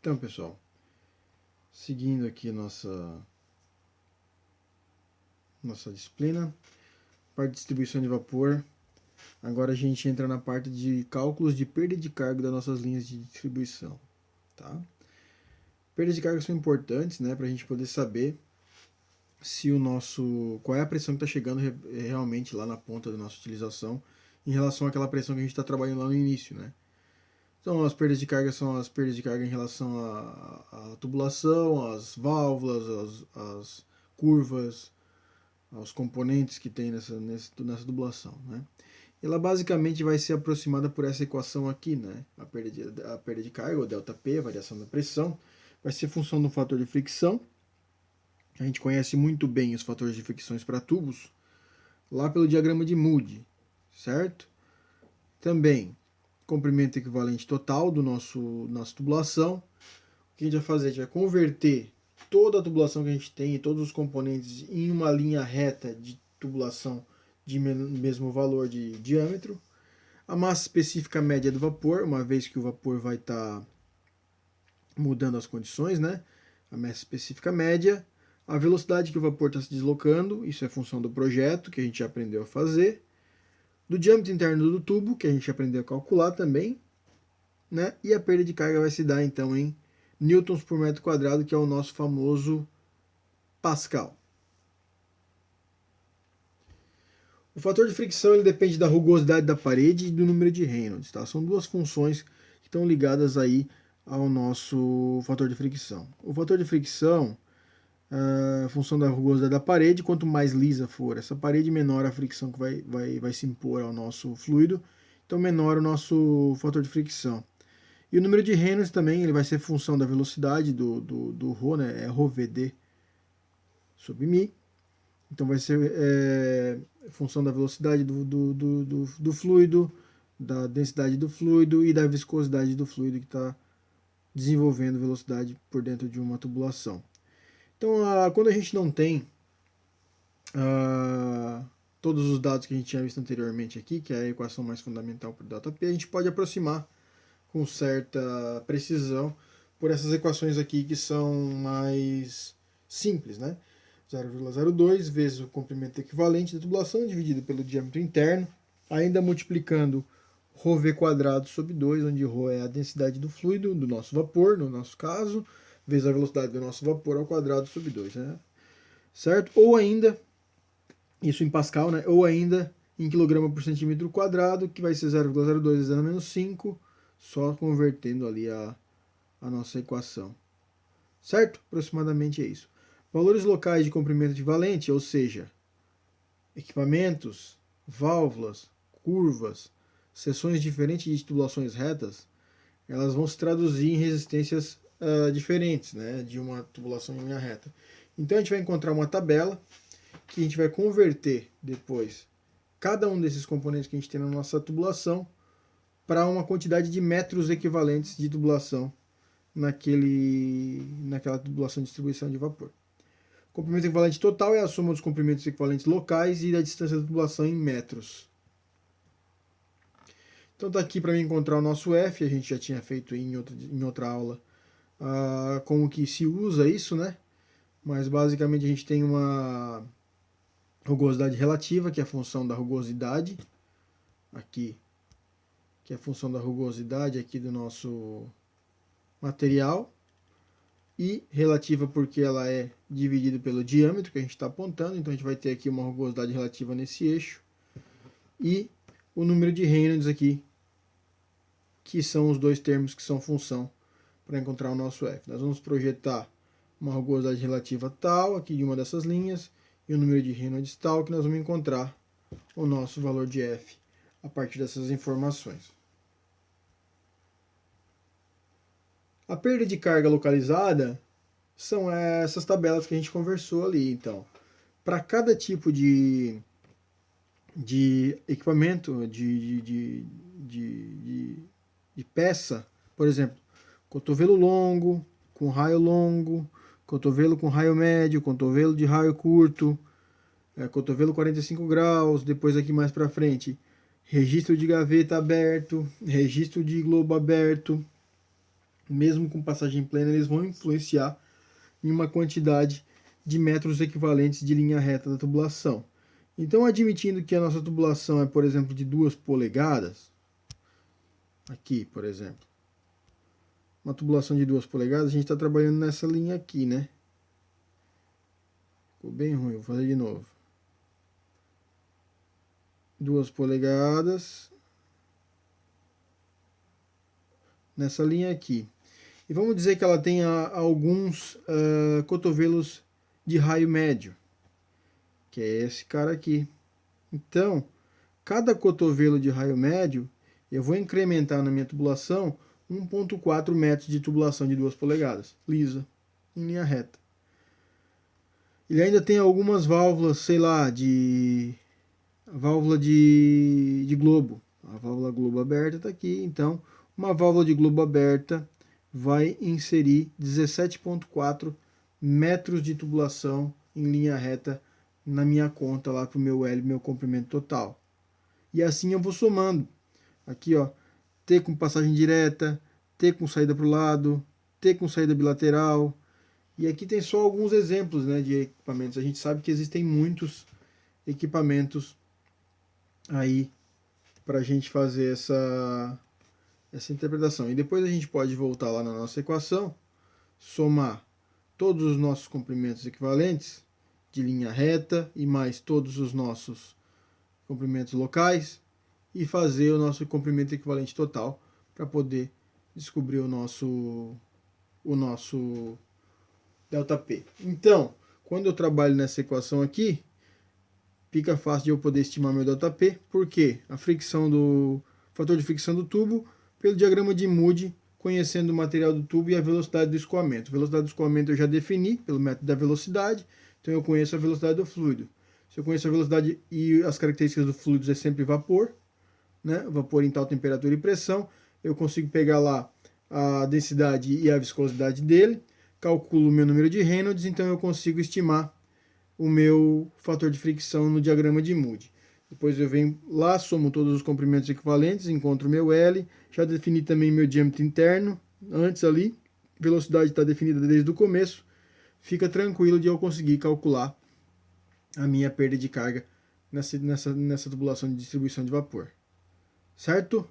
Então, pessoal, seguindo aqui nossa disciplina, parte de distribuição de vapor. Agora a gente entra na parte de cálculos de perda de carga das nossas linhas de distribuição. Tá? Perdas de carga são importantes, né, para a gente poder saber se qual é a pressão que está chegando realmente lá na ponta da nossa utilização em relação àquela pressão que a gente está trabalhando lá no início, né? Então, as perdas de carga são as perdas de carga em relação à tubulação, às válvulas, às curvas, aos componentes que tem nessa tubulação, né? Ela basicamente vai ser aproximada por essa equação aqui, né? A perda de carga, ou ΔP, a variação da pressão, vai ser função do fator de fricção. A gente conhece muito bem os fatores de fricções para tubos, lá pelo diagrama de Moody, certo? Também, comprimento equivalente total do nossa tubulação. O que a gente vai fazer? A gente vai converter toda a tubulação que a gente tem e todos os componentes em uma linha reta de tubulação de mesmo valor de diâmetro. A massa específica média do vapor, uma vez que o vapor vai estar mudando as condições, né? A massa específica média. A velocidade que o vapor está se deslocando, isso é função do projeto, que a gente já aprendeu a fazer. Do diâmetro interno do tubo, que a gente aprendeu a calcular também. Né? E a perda de carga vai se dar, então, em newtons por metro quadrado, que é o nosso famoso Pascal. O fator de fricção ele depende da rugosidade da parede e do número de Reynolds. Tá? São duas funções que estão ligadas aí ao nosso fator de fricção. O fator de fricção, a função da rugosidade da parede, quanto mais lisa for essa parede, menor a fricção que vai se impor ao nosso fluido, então menor o nosso fator de fricção. E o número de Reynolds também ele vai ser função da velocidade do ρ, né? É ρVd sobre μ. Então vai ser função da velocidade do fluido, da densidade do fluido e da viscosidade do fluido que está desenvolvendo velocidade por dentro de uma tubulação. Então, quando a gente não tem todos os dados que a gente tinha visto anteriormente aqui, que é a equação mais fundamental para o ΔP, a gente pode aproximar com certa precisão por essas equações aqui que são mais simples, né? 0,02 vezes o comprimento equivalente da tubulação dividido pelo diâmetro interno, ainda multiplicando ρV quadrado sobre 2, onde ρ é a densidade do fluido, do nosso vapor, no nosso caso, vezes a velocidade do nosso vapor ao quadrado sobre 2, né? Certo? Ou ainda, isso em Pascal, né? Ou ainda em quilograma por centímetro quadrado, que vai ser 0,02 vezes 10 a menos 5, só convertendo ali a nossa equação. Certo? Aproximadamente é isso. Valores locais de comprimento equivalente, ou seja, equipamentos, válvulas, curvas, seções diferentes de tubulações retas, elas vão se traduzir em resistências diferentes, né, de uma tubulação em linha reta. Então a gente vai encontrar uma tabela que a gente vai converter depois cada um desses componentes que a gente tem na nossa tubulação para uma quantidade de metros equivalentes de tubulação naquela tubulação de distribuição de vapor. O comprimento equivalente total é a soma dos comprimentos equivalentes locais e da distância da tubulação em metros. Então está aqui para mim encontrar o nosso F, a gente já tinha feito em outra aula como que se usa isso, né? Mas basicamente a gente tem uma rugosidade relativa, que é a função da rugosidade, aqui, que é a função da rugosidade aqui do nosso material, e relativa porque ela é dividida pelo diâmetro que a gente está apontando, então a gente vai ter aqui uma rugosidade relativa nesse eixo, e o número de Reynolds aqui, que são os dois termos que são função para encontrar o nosso F. Nós vamos projetar uma rugosidade relativa tal, aqui de uma dessas linhas, e o número de Reynolds tal, que nós vamos encontrar o nosso valor de F a partir dessas informações. A perda de carga localizada são essas tabelas que a gente conversou ali. Então, para cada tipo de equipamento, de peça, por exemplo, cotovelo longo, com raio longo, cotovelo com raio médio, cotovelo de raio curto, cotovelo 45 graus, depois aqui mais para frente, registro de gaveta aberto, registro de globo aberto, mesmo com passagem plena, eles vão influenciar em uma quantidade de metros equivalentes de linha reta da tubulação. Então, admitindo que a nossa tubulação é, por exemplo, de 2 polegadas, aqui, por exemplo, uma tubulação de 2 polegadas, a gente está trabalhando nessa linha aqui, né? Ficou bem ruim, vou fazer de novo. 2 polegadas, nessa linha aqui. E vamos dizer que ela tenha alguns cotovelos de raio médio, que é esse cara aqui. Então, cada cotovelo de raio médio, eu vou incrementar na minha tubulação 1,4 metros de tubulação de 2 polegadas, lisa, em linha reta. Ele ainda tem algumas válvulas, sei lá, válvula de globo. A válvula globo aberta está aqui, então uma válvula de globo aberta vai inserir 17,4 metros de tubulação em linha reta na minha conta lá para o meu L, meu comprimento total. E assim eu vou somando. Aqui, ó, T com passagem direta, T com saída para o lado, T com saída bilateral. E aqui tem só alguns exemplos, né, de equipamentos. A gente sabe que existem muitos equipamentos aí para a gente fazer essa interpretação. E depois a gente pode voltar lá na nossa equação, somar todos os nossos comprimentos equivalentes de linha reta e mais todos os nossos comprimentos locais e fazer o nosso comprimento equivalente total para poder descobrir o nosso ΔP. Então, quando eu trabalho nessa equação aqui, fica fácil de eu poder estimar meu ΔP, porque a fricção do fator de fricção do tubo pelo diagrama de Moody, conhecendo o material do tubo e a velocidade do escoamento. A velocidade do escoamento eu já defini pelo método da velocidade, então eu conheço a velocidade do fluido. Se eu conheço a velocidade e as características do fluido é sempre vapor, né? Vapor em tal temperatura e pressão, eu consigo pegar lá a densidade e a viscosidade dele, calculo o meu número de Reynolds, então eu consigo estimar o meu fator de fricção no diagrama de Moody. Depois eu venho lá, somo todos os comprimentos equivalentes, encontro o meu L, já defini também meu diâmetro interno, antes ali, velocidade está definida desde o começo, fica tranquilo de eu conseguir calcular a minha perda de carga nessa tubulação de distribuição de vapor. Certo?